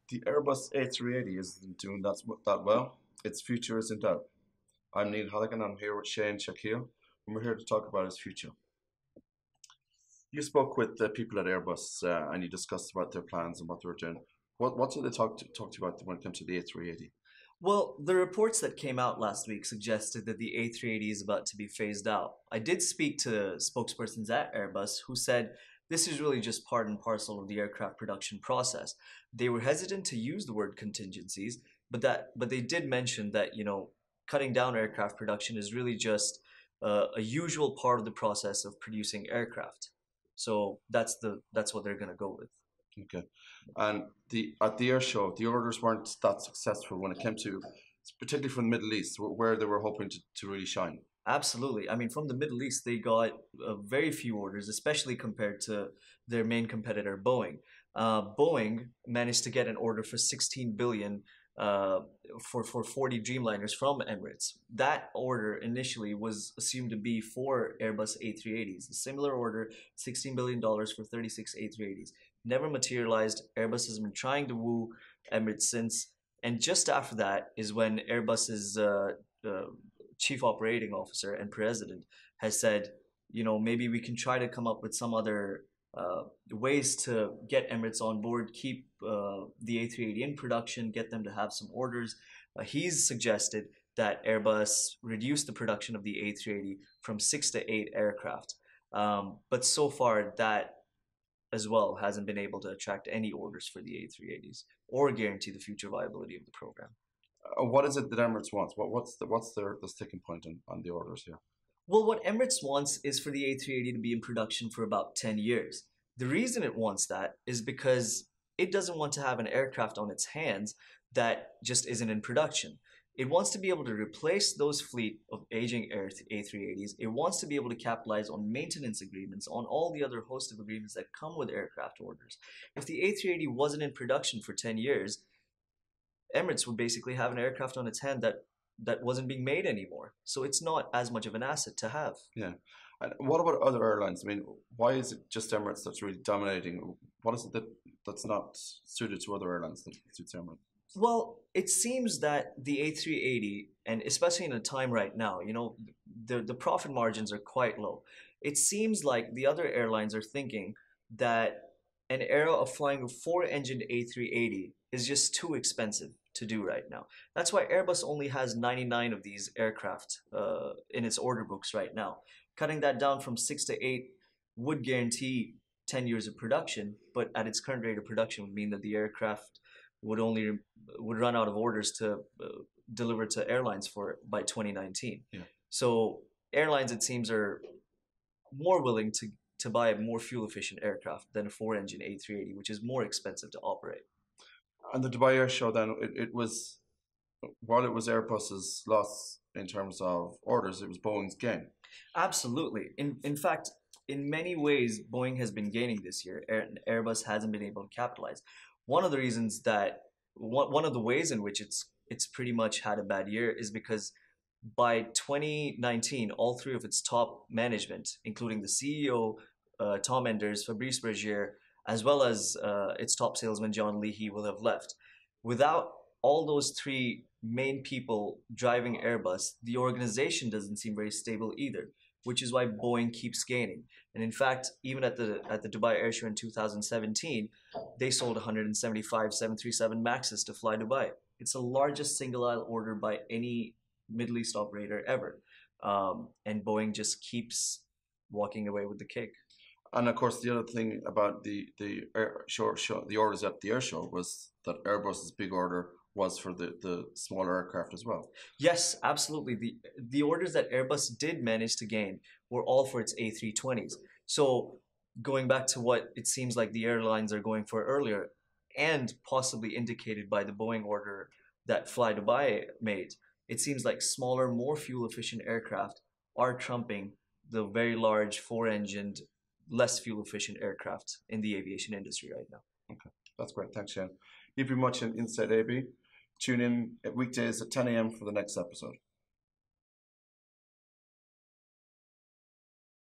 The Airbus A380 isn't doing that well. Its future is in doubt. I'm Neil Halligan. I'm here with Shayan Shakeel, and we're here to talk about his future. You spoke with the people at Airbus, and you discussed about their plans and what they were doing. What did they talk to you about when it came to the A380? Well, the reports that came out last week suggested that the A380 is about to be phased out. I did speak to spokespersons at Airbus who said this is really just part and parcel of the aircraft production process. They were hesitant to use the word contingencies, but they did mention that, cutting down aircraft production is really just a usual part of the process of producing aircraft. So that's what they're going to go with. Okay. And the at the air show, the orders weren't that successful when it came to, particularly from the Middle East, where they were hoping to really shine. Absolutely. I mean, from the Middle East, they got very few orders, especially compared to their main competitor, Boeing. Boeing managed to get an order for 16 billion for 40 Dreamliners from Emirates. That order initially was assumed to be for Airbus A380s. A similar order, $16 billion for 36 A380s. Never materialized. Airbus has been trying to woo Emirates since. And just after that is when Airbus's chief operating officer and president has said, maybe we can try to come up with some other ways to get Emirates on board, keep the A380 in production, get them to have some orders. He's suggested that Airbus reduce the production of the A380 from 6 to 8 aircraft. But so far, that as well hasn't been able to attract any orders for the A380s or guarantee the future viability of the program. What is it that Emirates wants? What's the sticking point on the orders here? Well, what Emirates wants is for the A380 to be in production for about 10 years. The reason it wants that is because it doesn't want to have an aircraft on its hands that just isn't in production. It wants to be able to replace those fleet of aging A380s. It wants to be able to capitalize on maintenance agreements, on all the other host of agreements that come with aircraft orders. If the A380 wasn't in production for 10 years, Emirates would basically have an aircraft on its hand that wasn't being made anymore. So it's not as much of an asset to have. Yeah. And what about other airlines? I mean, why is it just Emirates that's really dominating? What is it that's not suited to other airlines that suits Emirates? Well, it seems that the A380, and especially in a time right now, the profit margins are quite low. It seems like the other airlines are thinking that an era of flying a four-engined A380 is just too expensive to do right now. That's why Airbus only has 99 of these aircraft in its order books right now. Cutting that down from 6 to 8 would guarantee 10 years of production, but at its current rate of production would mean that the aircraft would run out of orders to deliver to airlines for by 2019. Yeah. So airlines, it seems, are more willing to buy a more fuel efficient aircraft than a four-engine A380, which is more expensive to operate. And the Dubai Air Show then, it was, while it was Airbus's loss in terms of orders, it was Boeing's gain. Absolutely. In fact, in many ways, Boeing has been gaining this year. Airbus hasn't been able to capitalize. One of the reasons that one of the ways in which it's pretty much had a bad year is because by 2019, all three of its top management, including the CEO, Tom Enders, Fabrice Bergier, as well as its top salesman, John Leahy, will have left. Without all those three main people driving Airbus, the organization doesn't seem very stable either, which is why Boeing keeps gaining. And in fact, even at the Dubai Air Show in 2017, they sold 175 737 Maxes to Fly Dubai. It's the largest single aisle order by any Middle East operator ever. And Boeing just keeps walking away with the cake. And of course, the other thing about the show, the orders at the air show was that Airbus's big order was for the smaller aircraft as well. Yes, absolutely. The orders that Airbus did manage to gain were all for its A320s. So going back to what it seems like the airlines are going for earlier, and possibly indicated by the Boeing order that Fly Dubai made, it seems like smaller, more fuel-efficient aircraft are trumping the very large four-engined, less fuel-efficient aircraft in the aviation industry right now. Okay, that's great. Thanks, Shane. You've been watching Inside AB. Tune in at weekdays at 10 a.m. for the next episode.